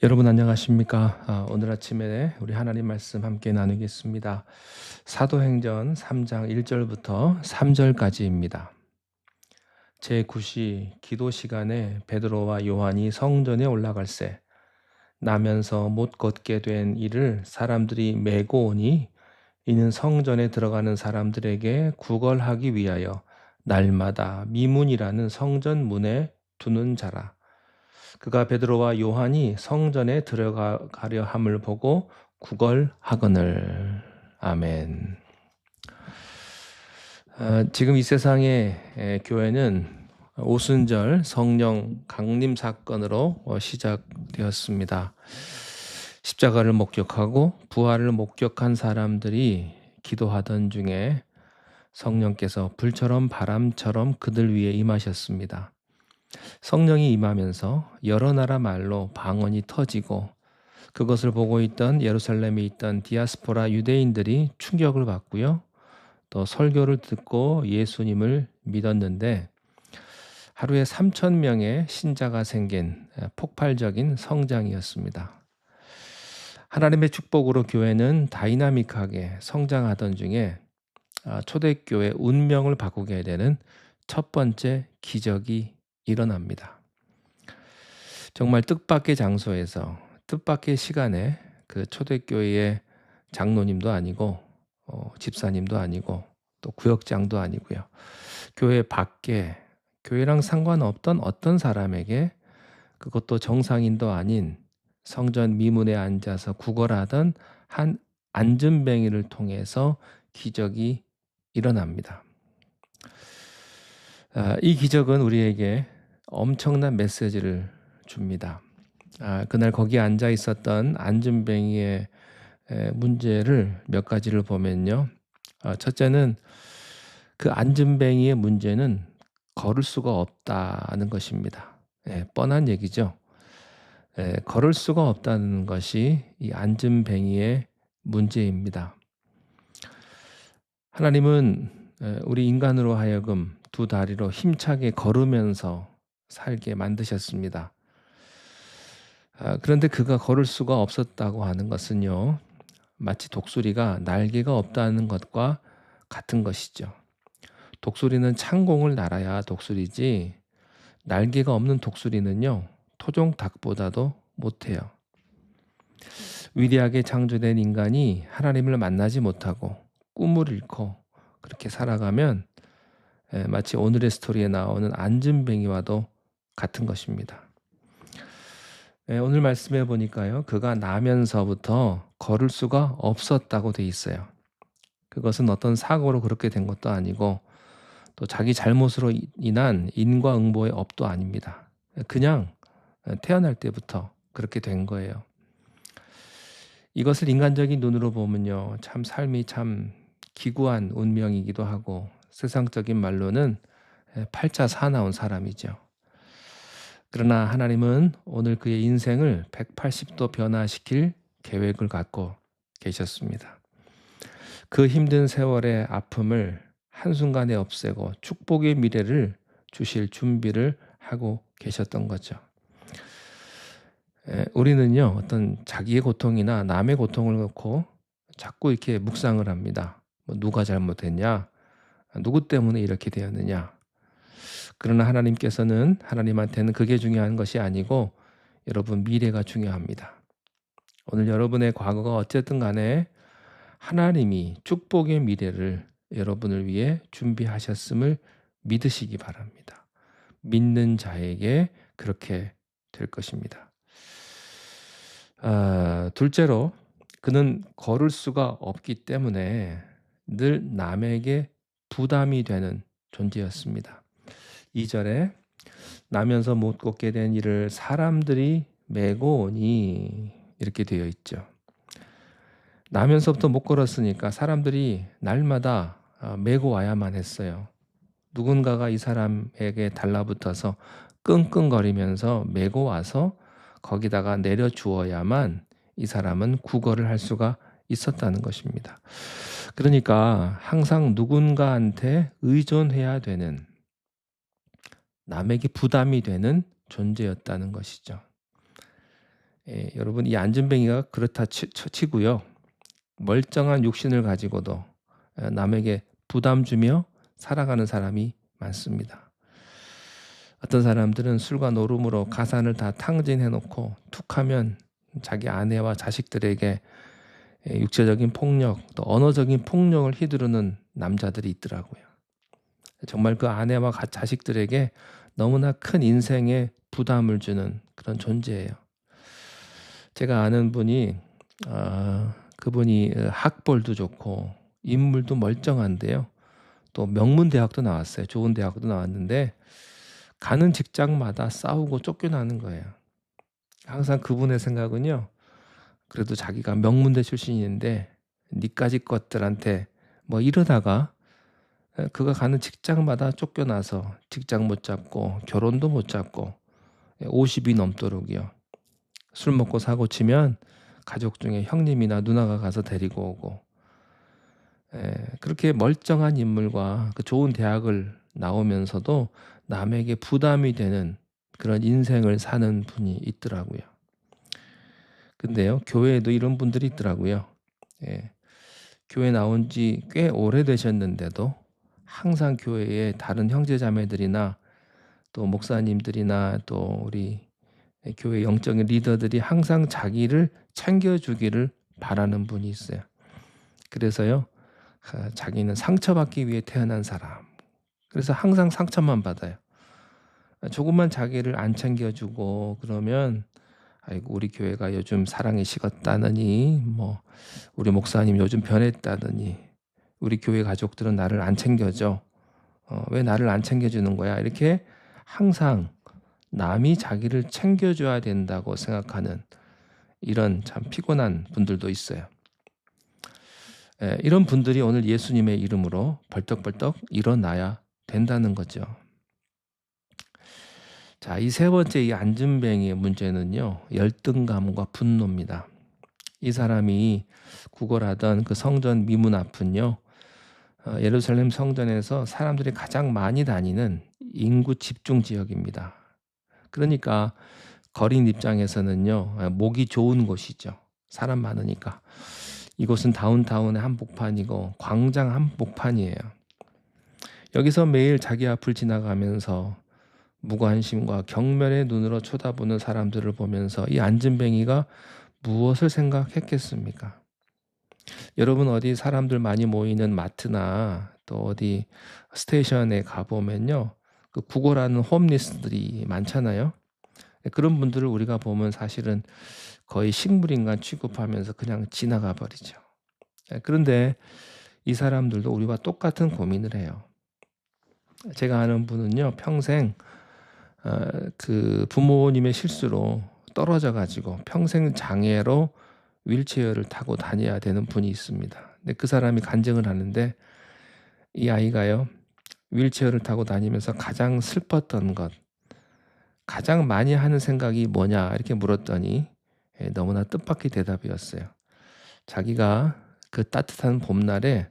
여러분 안녕하십니까? 오늘 아침에 우리 하나님 말씀 함께 나누겠습니다. 사도행전 3장 1절부터 3절까지입니다. 제9시 기도 시간에 베드로와 요한이 성전에 올라갈새 나면서 못 걷게 된 이를 사람들이 메고 오니 이는 성전에 들어가는 사람들에게 구걸하기 위하여 날마다 미문이라는 성전 문에 두는 자라. 그가 베드로와 요한이 성전에 들어가려 함을 보고 구걸하거늘. 아멘. 지금 이 세상의 교회는 오순절 성령 강림 사건으로 시작되었습니다. 십자가를 목격하고 부활을 목격한 사람들이 기도하던 중에 성령께서 불처럼 바람처럼 그들 위에 임하셨습니다. 성령이 임하면서 여러 나라 말로 방언이 터지고 그것을 보고 있던 예루살렘에 있던 디아스포라 유대인들이 충격을 받고요. 또 설교를 듣고 예수님을 믿었는데 하루에 3,000명의 신자가 생긴 폭발적인 성장이었습니다. 하나님의 축복으로 교회는 다이나믹하게 성장하던 중에 초대교회 운명을 바꾸게 되는 첫 번째 기적이 일어납니다. 정말 뜻밖의 장소에서 뜻밖의 시간에 그 초대교회의 장로님도 아니고 집사님도 아니고 또 구역장도 아니고요. 교회 밖에 교회랑 상관없던 어떤 사람에게 그것도 정상인도 아닌 성전 미문에 앉아서 구걸하던 한 안전뱅이를 통해서 기적이 일어납니다. 이 기적은 우리에게 엄청난 메시지를 줍니다. 그날 거기에 앉아 있었던 안전뱅이의 문제를 몇 가지를 보면요. 첫째는 그 안전뱅이의 문제는 걸을 수가 없다는 것입니다. 뻔한 얘기죠. 걸을 수가 없다는 것이 이 안전뱅이의 문제입니다. 하나님은 우리 인간으로 하여금 두 다리로 힘차게 걸으면서 살게 만드셨습니다. 그런데 그가 걸을 수가 없었다고 하는 것은요, 마치 독수리가 날개가 없다는 것과 같은 것이죠. 독수리는 창공을 날아야 독수리지, 날개가 없는 독수리는요, 토종 닭보다도 못해요. 위대하게 창조된 인간이 하나님을 만나지 못하고 꿈을 잃고 그렇게 살아가면 마치 오늘의 스토리에 나오는 안전뱅이와도 같은 것입니다. 오늘 말씀해 보니까요. 그가 나면서부터 걸을 수가 없었다고 돼 있어요. 그것은 어떤 사고로 그렇게 된 것도 아니고 또 자기 잘못으로 인한 인과응보의 업도 아닙니다. 그냥 태어날 때부터 그렇게 된 거예요. 이것을 인간적인 눈으로 보면요. 참 삶이 참 기구한 운명이기도 하고 세상적인 말로는 팔자 사나운 사람이죠. 그러나 하나님은 오늘 그의 인생을 180도 변화시킬 계획을 갖고 계셨습니다. 그 힘든 세월의 아픔을 한순간에 없애고 축복의 미래를 주실 준비를 하고 계셨던 거죠. 우리는요, 어떤 자기의 고통이나 남의 고통을 놓고 자꾸 이렇게 묵상을 합니다. 누가 잘못했냐? 누구 때문에 이렇게 되었느냐? 그러나 하나님께서는 하나님한테는 그게 중요한 것이 아니고 여러분 미래가 중요합니다. 오늘 여러분의 과거가 어쨌든 간에 하나님이 축복의 미래를 여러분을 위해 준비하셨음을 믿으시기 바랍니다. 믿는 자에게 그렇게 될 것입니다. 둘째로 그는 걸을 수가 없기 때문에 늘 남에게 부담이 되는 존재였습니다. 2절에 나면서 못 걷게 된 이를 사람들이 메고 오니 이렇게 되어 있죠. 나면서부터 못 걸었으니까 사람들이 날마다 메고 와야만 했어요. 누군가가 이 사람에게 달라붙어서 끙끙거리면서 메고 와서 거기다가 내려주어야만 이 사람은 구걸을 할 수가 있었다는 것입니다. 그러니까 항상 누군가한테 의존해야 되는, 남에게 부담이 되는 존재였다는 것이죠. 여러분 이 안진뱅이가 그렇다 치고요. 멀쩡한 육신을 가지고도 남에게 부담 주며 살아가는 사람이 많습니다. 어떤 사람들은 술과 노름으로 가산을 다 탕진해 놓고 툭하면 자기 아내와 자식들에게 육체적인 폭력 또 언어적인 폭력을 휘두르는 남자들이 있더라고요. 정말 그 아내와 자식들에게 너무나 큰 인생의 부담을 주는 그런 존재예요. 제가 아는 분이 그분이 학벌도 좋고 인물도 멀쩡한데요. 또 명문 대학도 나왔어요. 좋은 대학도 나왔는데 가는 직장마다 싸우고 쫓겨나는 거예요. 항상 그분의 생각은요. 그래도 자기가 명문대 출신인데 니까지 것들한테 뭐 이러다가 그가 가는 직장마다 쫓겨나서 직장 못 잡고 결혼도 못 잡고 50이 넘도록이요. 술 먹고 사고 치면 가족 중에 형님이나 누나가 가서 데리고 오고 그렇게 멀쩡한 인물과 그 좋은 대학을 나오면서도 남에게 부담이 되는 그런 인생을 사는 분이 있더라고요. 근데요, 교회에도 이런 분들이 있더라고요. 교회 나온 지 꽤 오래되셨는데도 항상 교회에 다른 형제자매들이나 또 목사님들이나 또 우리 교회 영적인 리더들이 항상 자기를 챙겨주기를 바라는 분이 있어요. 그래서요, 자기는 상처받기 위해 태어난 사람. 그래서 항상 상처만 받아요. 조금만 자기를 안 챙겨주고 그러면 아이고 우리 교회가 요즘 사랑이 식었다느니 뭐 우리 목사님 요즘 변했다느니 우리 교회 가족들은 나를 안 챙겨줘. 왜 나를 안 챙겨주는 거야? 이렇게 항상 남이 자기를 챙겨줘야 된다고 생각하는 이런 참 피곤한 분들도 있어요. 이런 분들이 오늘 예수님의 이름으로 벌떡벌떡 일어나야 된다는 거죠. 자, 이 세 번째 이 안진뱅이의 문제는요. 열등감과 분노입니다. 이 사람이 구걸하던 그 성전 미문 앞은요. 예루살렘 성전에서 사람들이 가장 많이 다니는 인구 집중 지역입니다. 그러니까 거린 입장에서는요. 목이 좋은 곳이죠. 사람 많으니까. 이곳은 다운타운의 한복판이고 광장 한복판이에요. 여기서 매일 자기 앞을 지나가면서 무관심과 경멸의 눈으로 쳐다보는 사람들을 보면서 이 안진뱅이가 무엇을 생각했겠습니까? 여러분 어디 사람들 많이 모이는 마트나 또 어디 스테이션에 가보면요. 그 구걸하는 홈리스들이 많잖아요. 그런 분들을 우리가 보면 사실은 거의 식물인간 취급하면서 그냥 지나가 버리죠. 그런데 이 사람들도 우리와 똑같은 고민을 해요. 제가 아는 분은요. 평생 그 부모님의 실수로 떨어져 가지고 평생 장애로 휠체어를 타고 다녀야 되는 분이 있습니다. 근데 그 사람이 간증을 하는데 이 아이가요. 휠체어를 타고 다니면서 가장 슬펐던 것, 가장 많이 하는 생각이 뭐냐 이렇게 물었더니 너무나 뜻밖의 대답이었어요. 자기가 그 따뜻한 봄날에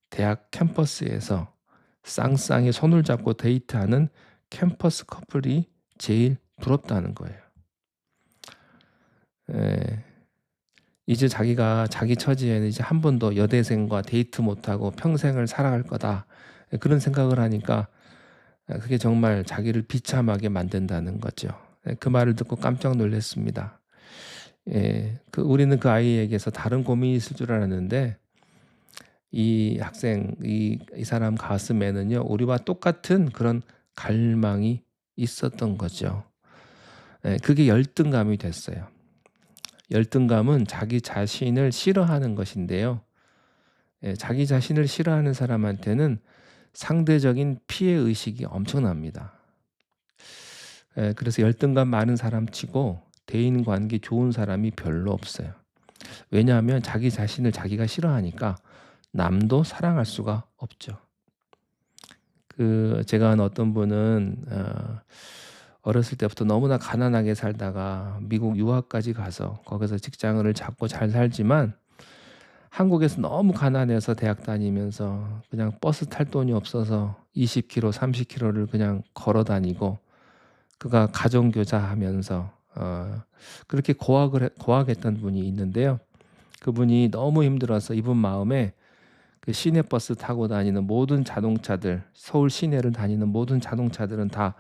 대학 캠퍼스에서 쌍쌍이 손을 잡고 데이트하는 캠퍼스 커플이 제일 부럽다는 거예요. 이제 자기가 자기 처지에는 이제 한 번도 여대생과 데이트 못하고 평생을 살아갈 거다. 그런 생각을 하니까 그게 정말 자기를 비참하게 만든다는 거죠. 그 말을 듣고 깜짝 놀랐습니다. 우리는 그 아이에게서 다른 고민이 있을 줄 알았는데 이 학생, 이 사람 가슴에는요, 우리와 똑같은 그런 갈망이 있었던 거죠. 그게 열등감이 됐어요. 열등감은 자기 자신을 싫어하는 것인데요. 자기 자신을 싫어하는 사람한테는 상대적인 피해 의식이 엄청납니다. 그래서 열등감 많은 사람 치고 대인 관계 좋은 사람이 별로 없어요. 왜냐하면 자기 자신을 자기가 싫어하니까 남도 사랑할 수가 없죠. 제가 아는 어떤 분은 어렸을 때부터 너무나 가난하게 살다가 미국 유학까지 가서 거기서 직장을 잡고 잘 살지만 한국에서 너무 가난해서 대학 다니면서 그냥 버스 탈 돈이 없어서 20km, 30km를 그냥 걸어 다니고 그가 가정교사 하면서 어 그렇게 고학했던 분이 있는데요. 그분이 너무 힘들어서 이분 마음에 그 시내버스 타고 다니는 모든 자동차들, 서울 시내를 다니는 모든 자동차들은 다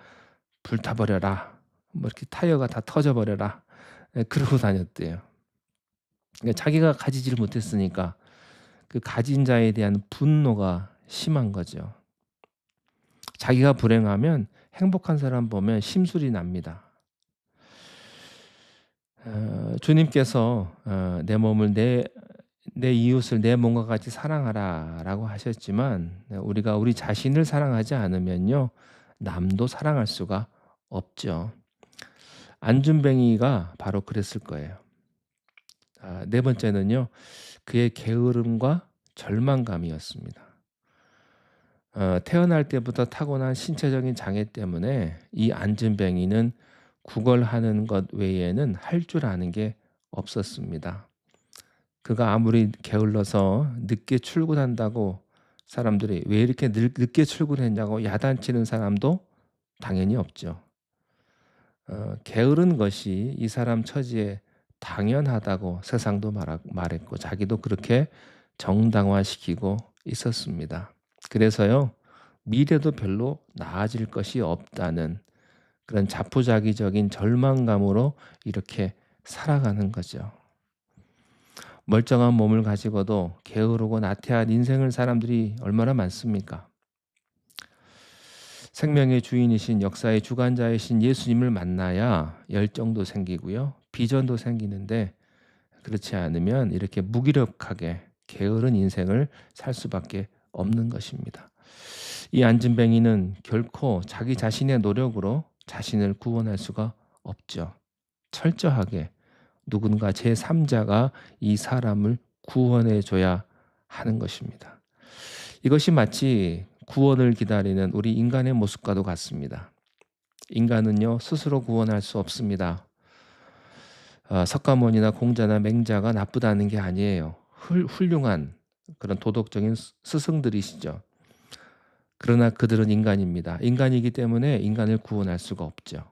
"불타 버려라." 뭐 이렇게 "타이어가 다 터져 버려라." 예 그러고 다녔대요. 그러니까 자기가 가지지를 못했으니까 그 가진 자에 대한 분노가 심한 거죠. 자기가 불행하면 행복한 사람 보면 심술이 납니다. 주님께서 "내 몸을 내 이웃을 내 몸과 같이 사랑하라."라고 하셨지만 우리가 우리 자신을 사랑하지 않으면요 남도 사랑할 수가 없죠. 안준뱅이가 바로 그랬을 거예요. 네 번째는요. 그의 게으름과 절망감이었습니다. 태어날 때부터 타고난 신체적인 장애 때문에 이 안진뱅이는 구걸하는 것 외에는 할 줄 아는 게 없었습니다. 그가 아무리 게을러서 늦게 출근한다고 사람들이 "왜 이렇게 늦게 출근했냐."고 야단치는 사람도 당연히 없죠. 게으른 것이 이 사람 처지에 당연하다고 세상도 말했고 자기도 그렇게 정당화시키고 있었습니다. 그래서요. 미래도 별로 나아질 것이 없다는 그런 자포자기적인 절망감으로 이렇게 살아가는 거죠. 멀쩡한 몸을 가지고도 게으르고 나태한 인생을 사람들이 얼마나 많습니까? 생명의 주인이신 역사의 주관자이신 예수님을 만나야 열정도 생기고요. 비전도 생기는데 그렇지 않으면 이렇게 무기력하게 게으른 인생을 살 수밖에 없는 것입니다. 이 안진뱅이는 결코 자기 자신의 노력으로 자신을 구원할 수가 없죠. 철저하게 누군가 제3자가 이 사람을 구원해 줘야 하는 것입니다. 이것이 마치 구원을 기다리는 우리 인간의 모습과도 같습니다. 인간은요 스스로 구원할 수 없습니다. 석가모니나 공자나 맹자가 나쁘다는 게 아니에요. 훌륭한 그런 도덕적인 스승들이시죠. 그러나 그들은 인간입니다. 인간이기 때문에 인간을 구원할 수가 없죠.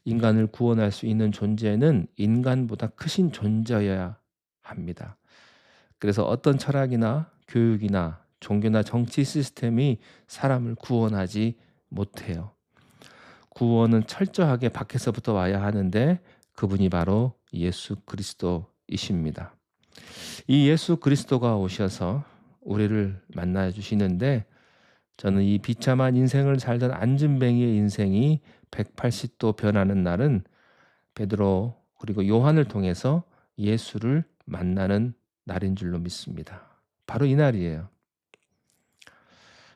인간을 구원할 수 있는 존재는 인간보다 크신 존재여야 합니다. 그래서 어떤 철학이나 교육이나 종교나 정치 시스템이 사람을 구원하지 못해요. 구원은 철저하게 밖에서부터 와야 하는데 그분이 바로 예수 그리스도이십니다. 이 예수 그리스도가 오셔서 우리를 만나 주시는데 저는 이 비참한 인생을 살던 안진뱅이의 인생이 180도 변하는 날은 베드로 그리고 요한을 통해서 예수를 만나는 날인 줄로 믿습니다. 바로 이 날이에요.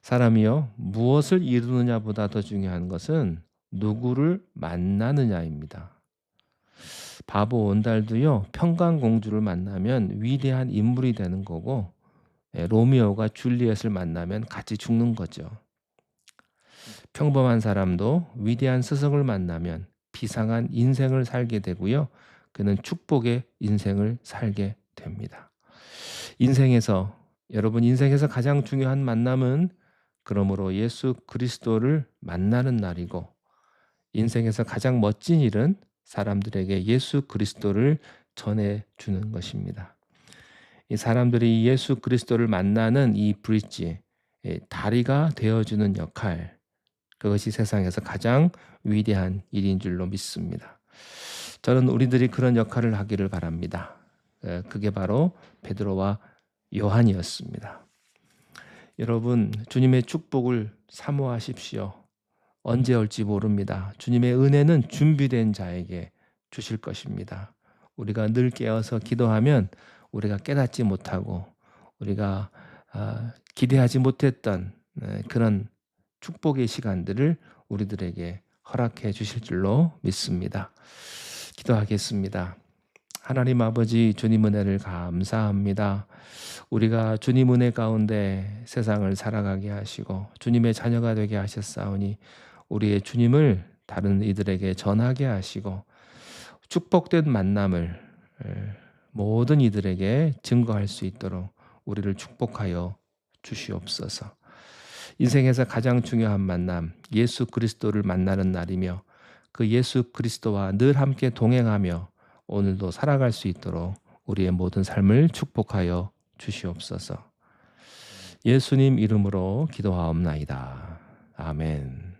사람이요 무엇을 이루느냐보다 더 중요한 것은 누구를 만나느냐입니다. 바보 온달도요 평강공주를 만나면 위대한 인물이 되는 거고 로미오가 줄리엣을 만나면 같이 죽는 거죠. 평범한 사람도 위대한 스승을 만나면 비상한 인생을 살게 되고요. 그는 축복의 인생을 살게 됩니다. 여러분 인생에서 가장 중요한 만남은 그러므로 예수 그리스도를 만나는 날이고 인생에서 가장 멋진 일은 사람들에게 예수 그리스도를 전해주는 것입니다. 이 사람들이 예수 그리스도를 만나는 이 브릿지, 다리가 되어주는 역할, 그것이 세상에서 가장 위대한 일인 줄로 믿습니다. 저는 우리들이 그런 역할을 하기를 바랍니다. 그게 바로 베드로와 요한이었습니다. 여러분 주님의 축복을 사모하십시오. 언제 올지 모릅니다. 주님의 은혜는 준비된 자에게 주실 것입니다. 우리가 늘 깨어서 기도하면 우리가 깨닫지 못하고 우리가 기대하지 못했던 그런 축복의 시간들을 우리들에게 허락해 주실 줄로 믿습니다. 기도하겠습니다. 하나님 아버지 주님 은혜를 감사합니다. 우리가 주님 은혜 가운데 세상을 살아가게 하시고 주님의 자녀가 되게 하셨사오니 우리의 주님을 다른 이들에게 전하게 하시고 축복된 만남을 모든 이들에게 증거할 수 있도록 우리를 축복하여 주시옵소서. 인생에서 가장 중요한 만남 예수 그리스도를 만나는 날이며 그 예수 그리스도와 늘 함께 동행하며 오늘도 살아갈 수 있도록 우리의 모든 삶을 축복하여 주시옵소서. 예수님 이름으로 기도하옵나이다. 아멘.